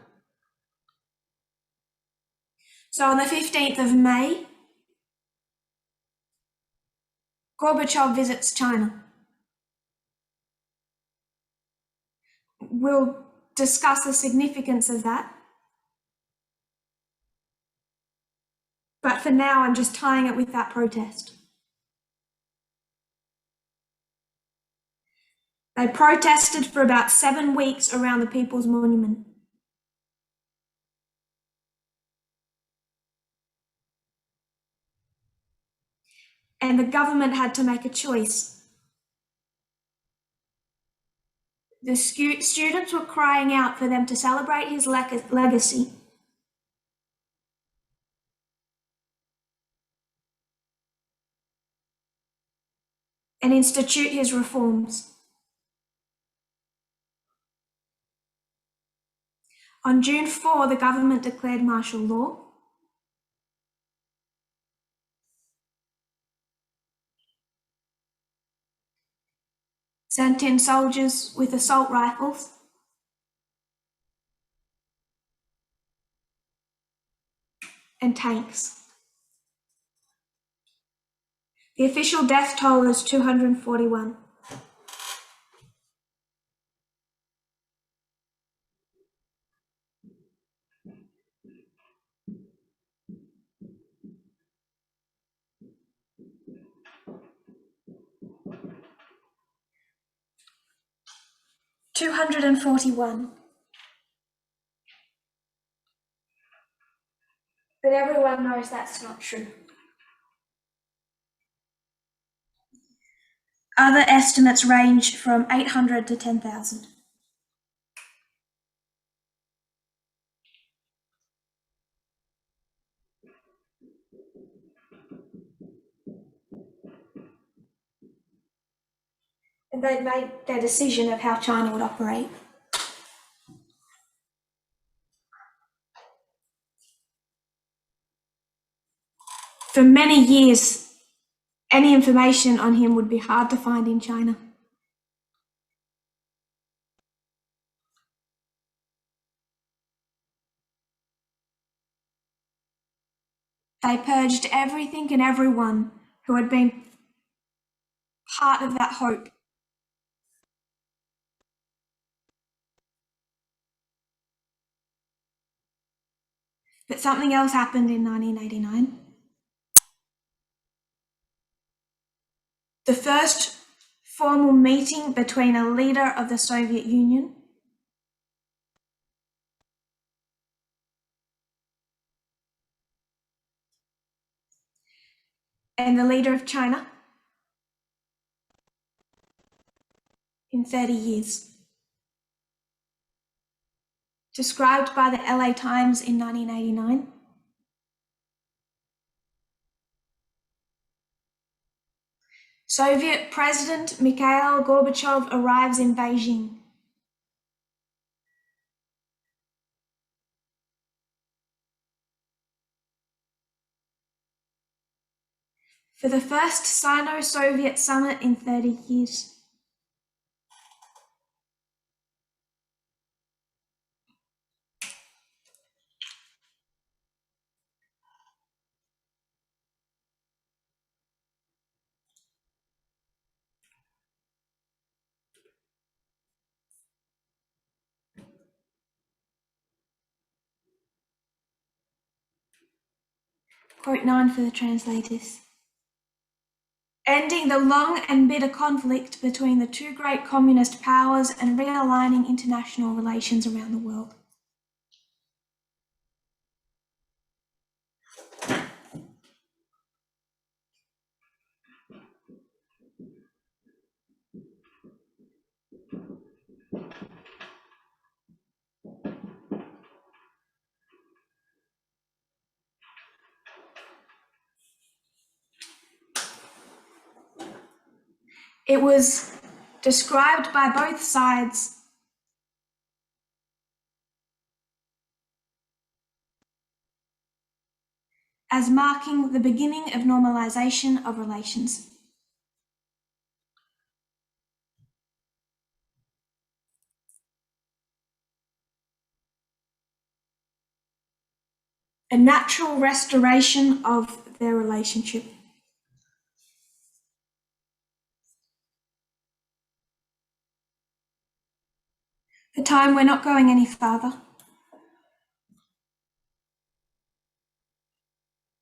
So on the 15th of May, Gorbachev visits China. We'll discuss the significance of that. But for now, I'm just tying it with that protest. They protested for about 7 weeks around the People's Monument. And the government had to make a choice. The students were crying out for them to celebrate his legacy. And institute his reforms. On June 4, the government declared martial law. Sent in soldiers with assault rifles. And tanks. The official death toll is 241. But everyone knows that's not true. Other estimates range from 800 to 10,000. And they made their decision of how China would operate. For many years, any information on him would be hard to find in China. They purged everything and everyone who had been part of that hope. But something else happened in 1989. The first formal meeting between a leader of the Soviet Union and the leader of China in 30 years. Described by the LA Times in 1989. Soviet President Mikhail Gorbachev arrives in Beijing. For the first Sino-Soviet summit in 30 years. Quote 9 for the translators. Ending the long and bitter conflict between the two great communist powers and realigning international relations around the world. It was described by both sides as marking the beginning of normalization of relations. A natural restoration of their relationship. For time, we're not going any further.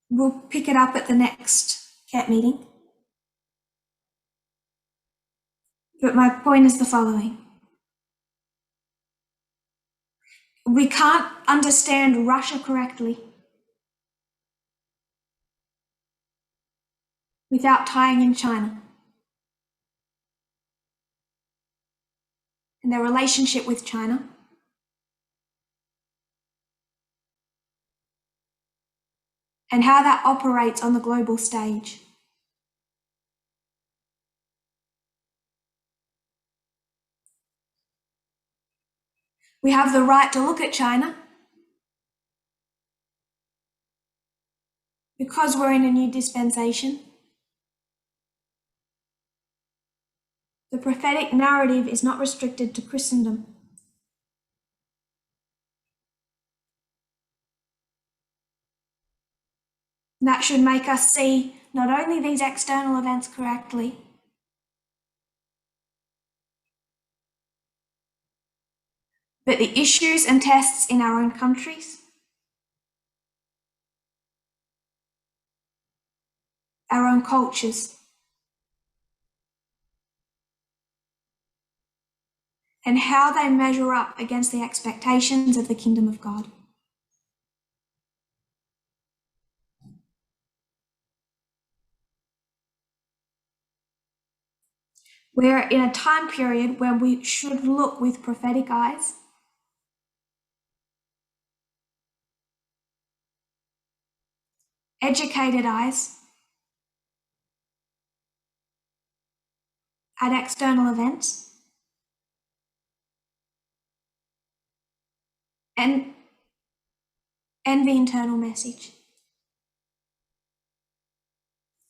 We'll pick it up at the next CAT meeting. But my point is the following. We can't understand Russia correctly without tying in China and their relationship with China. And how that operates on the global stage. We have the right to look at China because we're in a new dispensation. The prophetic narrative is not restricted to Christendom. That should make us see not only these external events correctly, but the issues and tests in our own countries, our own cultures, and how they measure up against the expectations of the kingdom of God. We're in a time period where we should look with prophetic eyes, educated eyes, at external events, and the internal message.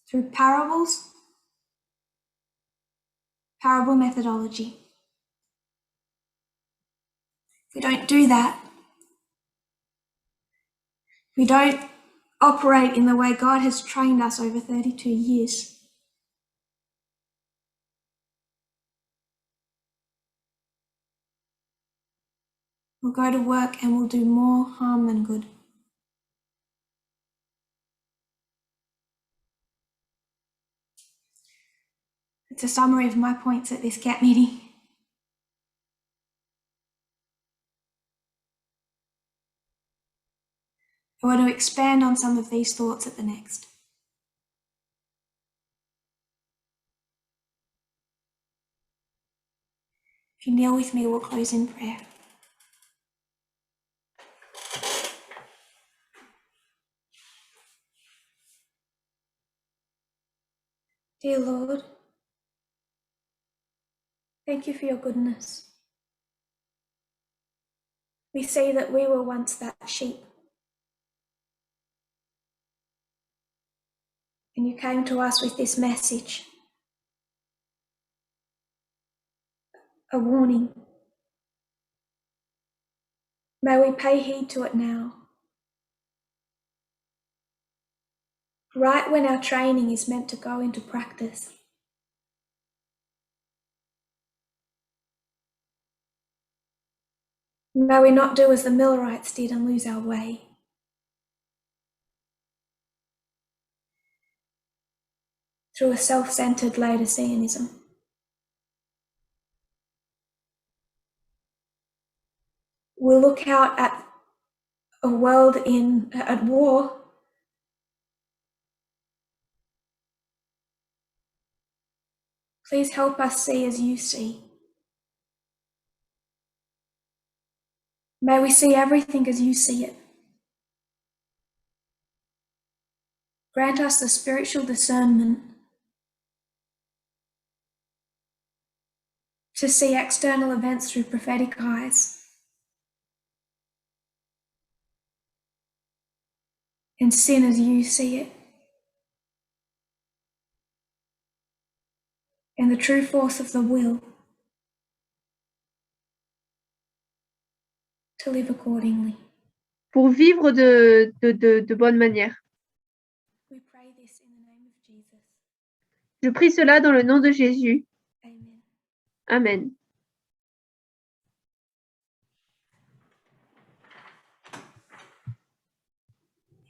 Through parables, parable methodology. If we don't do that, we don't operate in the way God has trained us over 32 years. We'll go to work and we'll do more harm than good. It's a summary of my points at this CAT meeting. I want to expand on some of these thoughts at the next. If you kneel with me, we'll close in prayer. Dear Lord, Thank you for your goodness. We see that we were once that sheep. And you came to us with this message, a warning. May we pay heed to it now, right when our training is meant to go into practice. May we not do as the Millerites did and lose our way. Through a self-centered Laodiceanism. We'll look out at a world at war. Please help us see as you see. May we see everything as you see it. Grant us the spiritual discernment to see external events through prophetic eyes and sin as you see it, and the true force of the will to live accordingly. Pour vivre de bonne manière. We pray this in the name of Jesus. Je prie cela dans le nom de Jésus. Amen. Amen.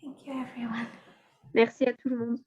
Thank you, everyone. Merci à tout le monde.